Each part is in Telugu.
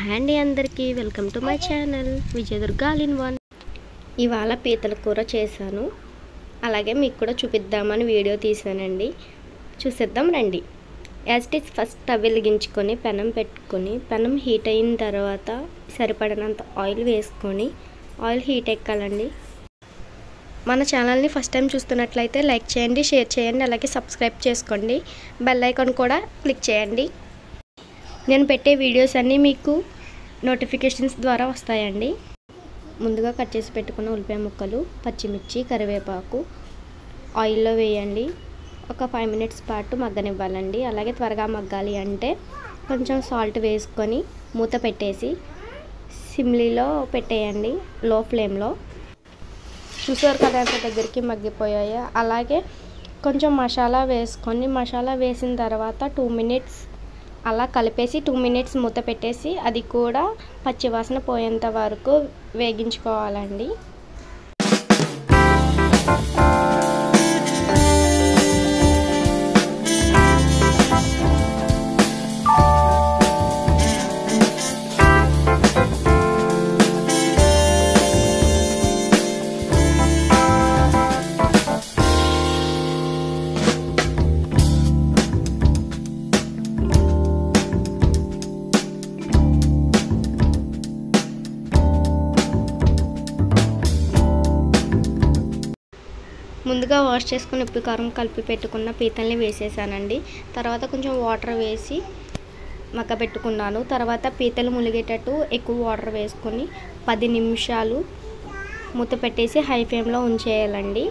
హాయ్ అండి అందరికీ welcome to my channel Vijayadurga all in one. ఇవాళ పీతల కూర చేశాను, అలాగే మీకు కూడా చూపిద్దామని వీడియో తీసానండి. చూసేద్దాం రండి. As it is first stove వెలిగించుకొని పెనం పెట్టుకొని పెనం హీట్ అయిన తర్వాత సరిపడినంత ఆయిల్ వేసుకొని ఆయిల్ హీట్ ఎక్కాలండి. మన ఛానల్ని ఫస్ట్ టైం చూస్తున్నట్లయితే లైక్ చేయండి, షేర్ చేయండి, అలాగే సబ్స్క్రైబ్ చేసుకోండి. బెల్ ఐకాన్ కూడా క్లిక్ చేయండి. నేను పెట్టే వీడియోస్ అన్నీ మీకు నోటిఫికేషన్స్ ద్వారా వస్తాయండి. ముందుగా కట్ చేసి పెట్టుకున్న ఉల్లిపాయ ముక్కలు, పచ్చిమిర్చి, కరివేపాకు ఆయిల్లో వేయండి. ఒక 5 మినిట్స్ పాటు మగ్గనివ్వాలండి. అలాగే త్వరగా మగ్గాలి అంటే కొంచెం సాల్ట్ వేసుకొని మూత పెట్టేసి సిమ్లీలో పెట్టేయండి, లో ఫ్లేమ్లో. చూసారు కదా ఎంత దగ్గరికి మగ్గిపోయాయో. అలాగే కొంచెం మసాలా వేసుకొని మసాలా వేసిన తర్వాత 2 మినిట్స్ అలా కలిపేసి 2 మినిట్స్ మూత పెట్టేసి అది కూడా పచ్చివాసన పోయేంత వరకు వేగించుకోవాలండి. ముందుగా వాష్ చేసుకుని ఉప్పు కారం కలిపి పెట్టుకున్న పీతల్ని వేసేసానండి. తర్వాత కొంచెం వాటర్ వేసి మగ్గబెట్టుకున్నాను. తర్వాత పీతలు ములిగేటట్టు ఎక్కువ వాటర్ వేసుకొని 10 నిమిషాలు మూత పెట్టేసి హై ఫ్లేమ్లో ఉంచేయాలండి.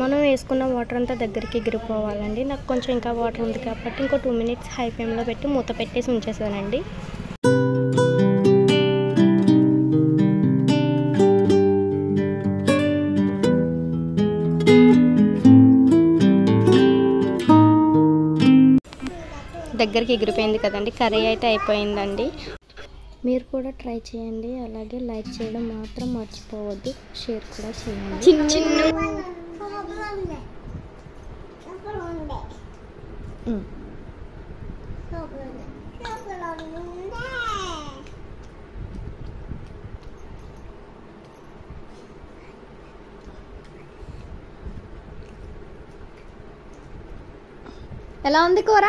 మనం వేసుకున్న వాటర్ అంతా దగ్గరికి ఎగిరిపోవాలండి. నాకు కొంచెం ఇంకా వాటర్ ఉంది కాబట్టి ఇంకో 2 మినిట్స్ హై ఫ్లేమ్లో పెట్టి మూత పెట్టేసి ఉంచేసానండి. దగ్గరికి ఎగిరిపోయింది కదండి, కర్రీ అయితే అయిపోయిందండి. మీరు కూడా ట్రై చేయండి. అలాగే లైక్ చేయడం మాత్రం మర్చిపోవద్దు, షేర్ కూడా చేయండి. ఎలా ఉంది కూర?